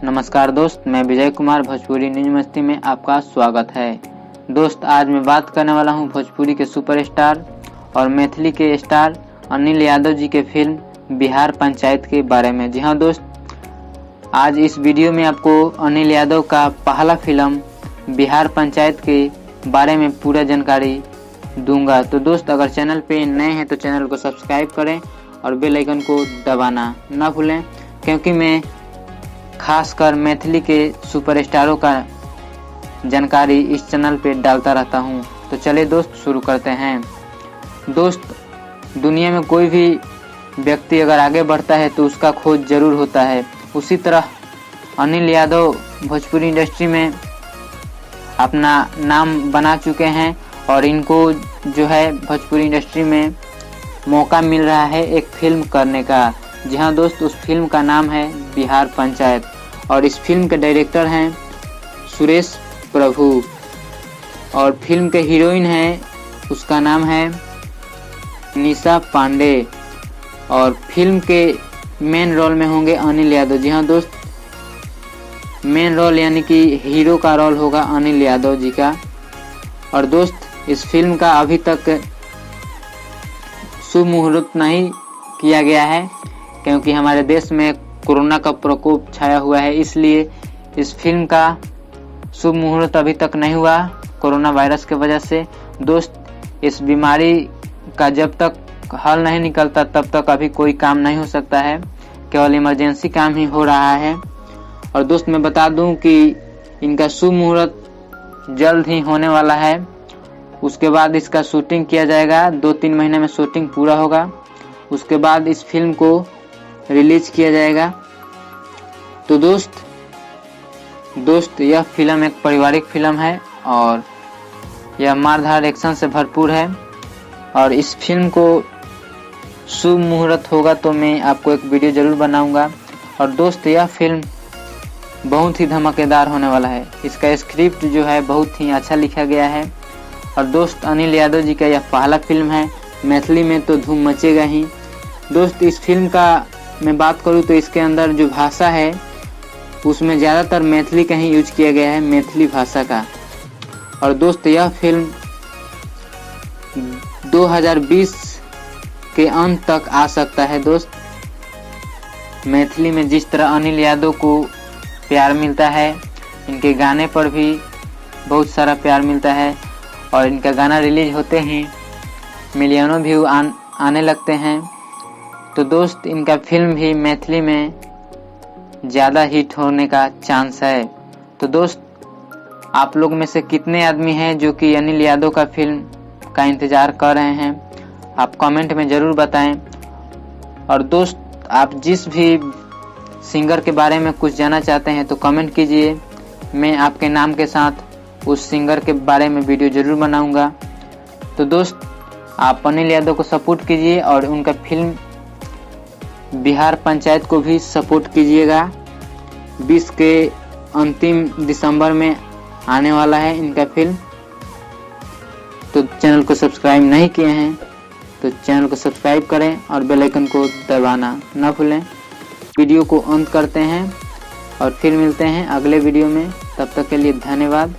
नमस्कार दोस्त, मैं विजय कुमार भोजपुरी न्यूज मस्ती में आपका स्वागत है। दोस्त, आज मैं बात करने वाला हूं भोजपुरी के सुपरस्टार और मैथिली के स्टार अनिल यादव जी के फिल्म बिहार पंचायत के बारे में। जी हां दोस्त, आज इस वीडियो में आपको अनिल यादव का पहला फिल्म बिहार पंचायत के बारे में पूरा जानकारी दूंगा। तो दोस्त, अगर चैनल पे नए हैं तो चैनल को सब्सक्राइब करें और बेल आइकन को दबाना ना भूलें, क्योंकि मैं खासकर मैथिली के सुपरस्टारों का जानकारी इस चैनल पे डालता रहता हूं। तो चलिए दोस्त, शुरू करते हैं। दोस्त, दुनिया में कोई भी व्यक्ति अगर आगे बढ़ता है तो उसका खोज जरूर होता है। उसी तरह अनिल यादव भोजपुरी इंडस्ट्री में अपना नाम बना चुके हैं और इनको जो है भोजपुरी इंडस्ट्री में मौका मिल रहा है एक फिल्म करने का। जी हाँ दोस्त, उस फिल्म का नाम है बिहार पंचायत और इस फिल्म के डायरेक्टर हैं सुरेश प्रभु और फिल्म के हीरोइन है, उसका नाम है निशा पांडे और फिल्म के मेन रोल में होंगे अनिल यादव। जी हाँ दोस्त, मेन रोल यानी कि हीरो का रोल होगा अनिल यादव जी का। और दोस्त, इस फिल्म का अभी तक शुभ मुहूर्त नहीं किया गया है, क्योंकि हमारे देश में कोरोना का प्रकोप छाया हुआ है, इसलिए इस फिल्म का शुभ मुहूर्त अभी तक नहीं हुआ कोरोना वायरस की वजह से। दोस्त, इस बीमारी का जब तक हल नहीं निकलता तब तक अभी कोई काम नहीं हो सकता है, केवल इमरजेंसी काम ही हो रहा है। और दोस्त, मैं बता दूं कि इनका शुभ मुहूर्त जल्द ही होने वाला है। उसके बाद इसका शूटिंग किया जाएगा, 2-3 महीने में शूटिंग पूरा होगा। उसके बाद इस फिल्म को रिलीज किया जाएगा। तो दोस्त यह फिल्म एक पारिवारिक फिल्म है और यह मारधार एक्शन से भरपूर है। और इस फिल्म को शुभ मुहूर्त होगा तो मैं आपको एक वीडियो जरूर बनाऊंगा। और दोस्त, यह फिल्म बहुत ही धमाकेदार होने वाला है। इसका स्क्रिप्ट जो है बहुत ही अच्छा लिखा गया है। और दोस्त, अनिल यादव जी का यह पहला फिल्म है, मैथिली में तो धूम मचेगा ही। दोस्त, इस फिल्म का मैं बात करूँ तो इसके अंदर जो भाषा है उसमें ज़्यादातर मैथिली का ही यूज किया गया है, मैथिली भाषा का। और दोस्त, यह फिल्म 2020 के अंत तक आ सकता है। दोस्त, मैथिली में जिस तरह अनिल यादव को प्यार मिलता है, इनके गाने पर भी बहुत सारा प्यार मिलता है और इनका गाना रिलीज होते ही मिलियनों व्यू आने लगते हैं। तो दोस्त, इनका फिल्म भी मैथिली में ज़्यादा हिट होने का चांस है। तो दोस्त, आप लोग में से कितने आदमी हैं जो कि अनिल यादव का फिल्म का इंतज़ार कर रहे हैं, आप कमेंट में ज़रूर बताएं। और दोस्त, आप जिस भी सिंगर के बारे में कुछ जानना चाहते हैं तो कमेंट कीजिए, मैं आपके नाम के साथ उस सिंगर के बारे में वीडियो ज़रूर बनाऊंगा। तो दोस्त, आप अनिल यादव को सपोर्ट कीजिए और उनका फिल्म बिहार पंचायत को भी सपोर्ट कीजिएगा। 20 के अंतिम दिसंबर में आने वाला है इनका फिल्म। तो चैनल को सब्सक्राइब नहीं किए हैं तो चैनल को सब्सक्राइब करें और बेल आइकन को दबाना ना भूलें। वीडियो को अंत करते हैं और फिर मिलते हैं अगले वीडियो में। तब तक के लिए धन्यवाद।